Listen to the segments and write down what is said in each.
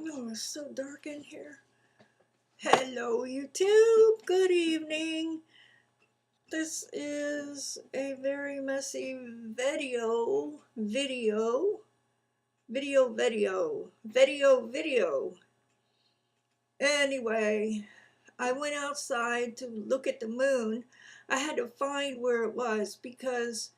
Oh, it's so dark in here. Hello, YouTube. Good evening. This is a very messy video. Anyway, I went outside to look at the moon. I had to find where it was because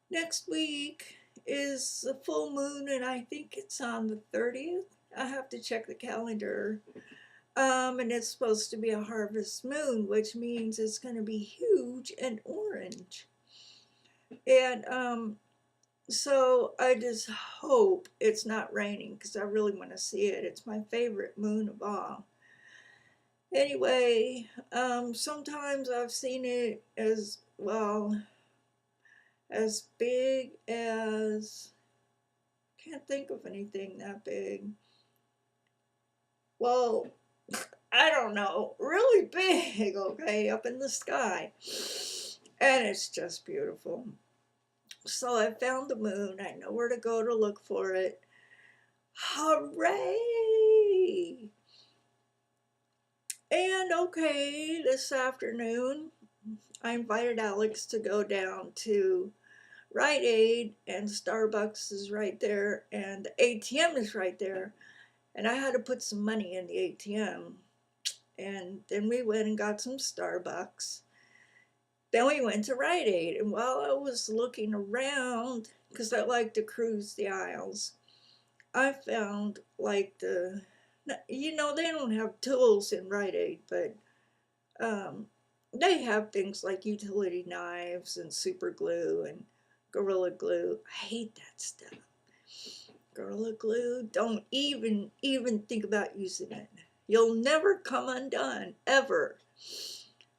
next week is the full moon and I think it's on the 30th. I have to check the calendar. And it's supposed to be a harvest moon, which means it's going to be huge and orange. And so I just hope it's not raining because I really want to see it. It's my favorite moon of all. Anyway, sometimes I've seen it as well as big as, can't think of anything that big. Well, I don't know, really big, okay, up in the sky. And it's just beautiful. So I found the moon. I know where to go to look for it. Hooray! And okay, this afternoon, I invited Alex to go down to Rite Aid, and Starbucks is right there, and the ATM is right there. And I had to put some money in the ATM. And then we went and got some Starbucks. Then we went to Rite Aid, and while I was looking around, because I like to cruise the aisles, I found like they don't have tools in Rite Aid, but they have things like utility knives and super glue and Gorilla Glue. I hate that stuff. Gorilla Glue, don't even think about using it. You'll never come undone, ever.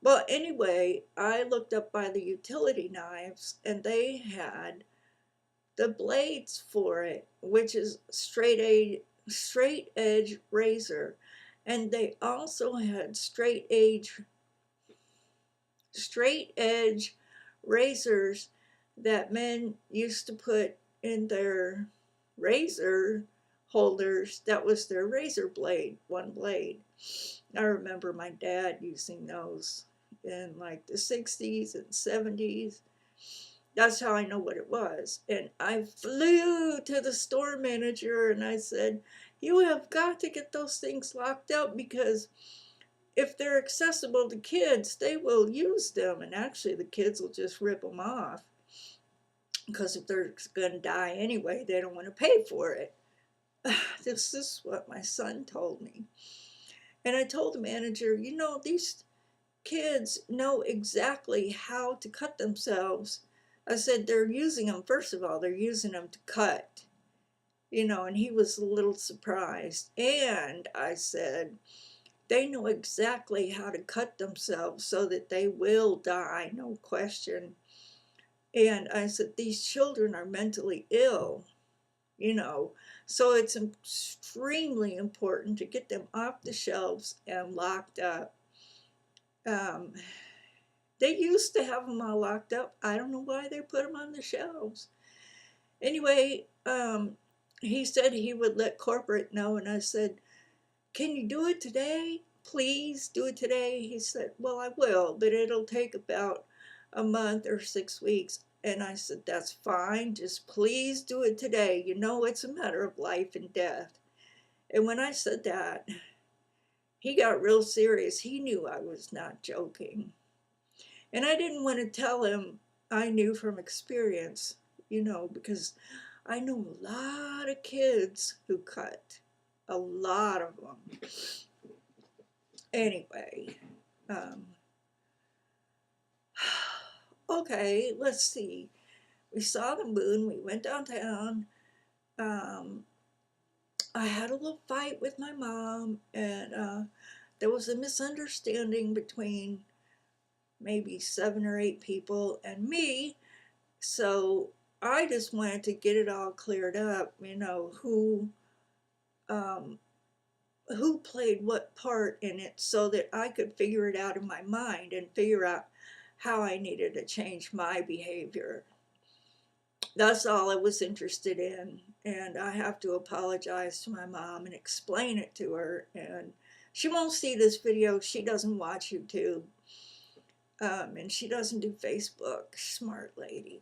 Well, anyway, I looked up by the utility knives, and they had the blades for it, which is straight edge razor, and they also had straight edge razors that men used to put in their razor holders. That was their razor blade, one blade. I remember my dad using those in like the 60s and 70s. That's how I know what it was. And I flew to the store manager and I said, you have got to get those things locked up because if they're accessible to kids, they will use them. And actually the kids will just rip them off because if they're going to die anyway, they don't want to pay for it. This is what my son told me. And I told the manager, these kids know exactly how to cut themselves. I said, they're using them, first of all, they're using them to cut, and he was a little surprised. And I said, they know exactly how to cut themselves so that they will die, no question. And I said, these children are mentally ill, so it's extremely important to get them off the shelves and locked up. They used to have them all locked up. I don't know why they put them on the shelves. Anyway, he said he would let corporate know, and I said, can you do it today? Please do it today. He said, well, I will, but it'll take about a month or 6 weeks. And I said, that's fine. Just please do it today. It's a matter of life and death. And when I said that, he got real serious. He knew I was not joking. And I didn't want to tell him I knew from experience, because I know a lot of kids who cut. A lot of them. Anyway, okay, let's see. We saw the moon. We went downtown. I had a little fight with my mom, and there was a misunderstanding between maybe 7 or 8 people and me. So I just wanted to get it all cleared up, who played what part in it so that I could figure it out in my mind and figure out how I needed to change my behavior. That's all I was interested in. And I have to apologize to my mom and explain it to her. And she won't see this video. She doesn't watch YouTube. And she doesn't do Facebook. Smart lady.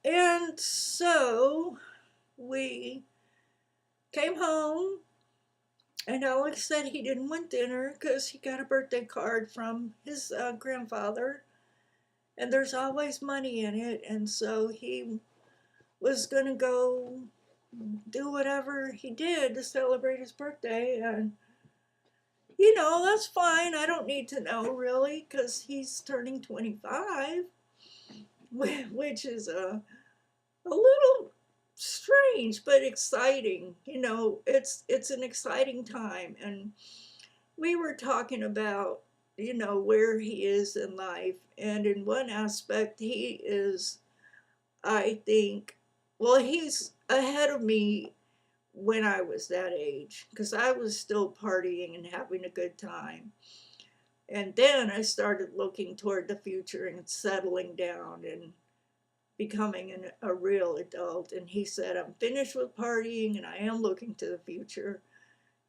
And so we came home, and Alex said he didn't want dinner because he got a birthday card from his grandfather, and there's always money in it. And so he was going to go do whatever he did to celebrate his birthday. And, you know, that's fine. I don't need to know really because he's turning 25, which is a little strange but exciting. You know, it's an exciting time. And we were talking about, you know, where he is in life. And in one aspect, he is, I think, well, he's ahead of me when I was that age, because I was still partying and having a good time. And then I started looking toward the future and settling down and becoming a real adult. And he said, I'm finished with partying and I am looking to the future.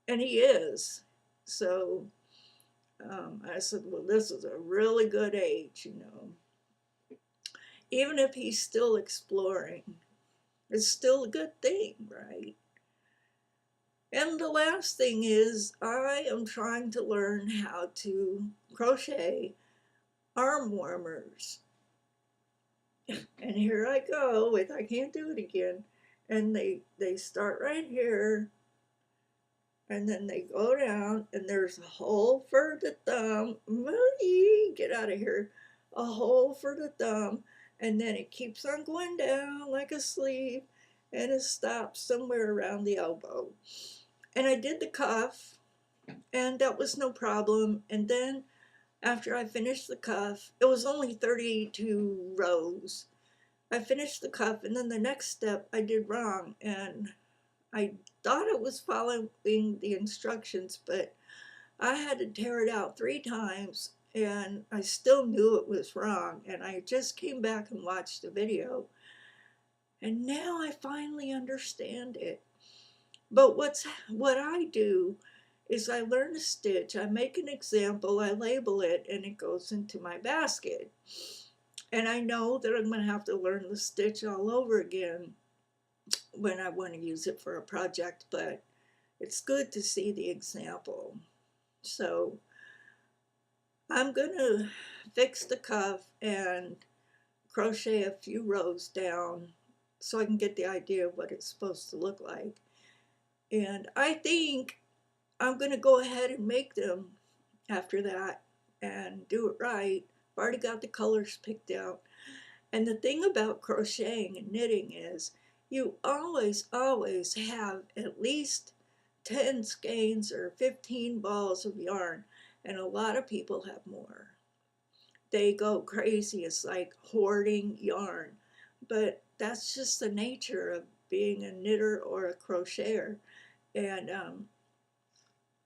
And he is. So I said, well, this is a really good age, you know. Even if he's still exploring, it's still a good thing, right? And the last thing is, I am trying to learn how to crochet arm warmers. And here I go with, I can't do it again. And they start right here, and then they go down, and there's a hole for the thumb. Get out of here. A hole for the thumb, and then it keeps on going down like a sleeve, and it stops somewhere around the elbow. And I did the cuff, and that was no problem. And then after I finished the cuff, it was only 32 rows. I finished the cuff, and then the next step I did wrong, and I thought it was following the instructions, but I had to tear it out 3 times, and I still knew it was wrong. And I just came back and watched the video, and now I finally understand it. But what I do is I learn a stitch, I make an example, I label it, and it goes into my basket. And I know that I'm going to have to learn the stitch all over again when I want to use it for a project, but it's good to see the example. So I'm going to fix the cuff and crochet a few rows down so I can get the idea of what it's supposed to look like. And I think I'm going to go ahead and make them after that and do it right. I've already got the colors picked out. And the thing about crocheting and knitting is you always have at least 10 skeins or 15 balls of yarn, and a lot of people have more. They go crazy. It's like hoarding yarn, but that's just the nature of being a knitter or a crocheter. And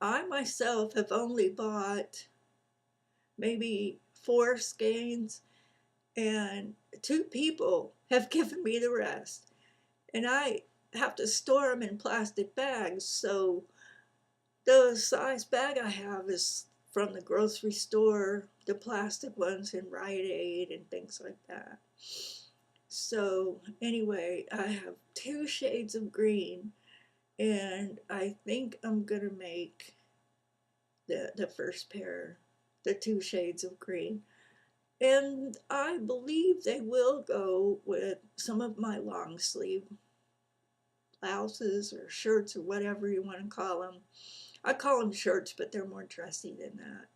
I myself have only bought maybe 4 skeins, and 2 people have given me the rest. And I have to store them in plastic bags, so the size bag I have is from the grocery store, the plastic ones in Rite Aid and things like that. So anyway, I have 2 shades of green, and I think I'm gonna make the first pair, the 2 shades of green. And I believe they will go with some of my long sleeve blouses or shirts or whatever you want to call them. I call them shirts, but they're more dressy than that.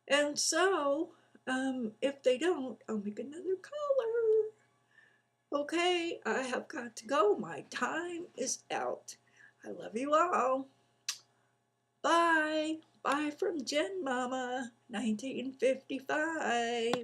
And so, if they don't, I'll make another color. Okay, I have got to go. My time is out. I love you all. Bye. Bye from Jen Mama, 1955.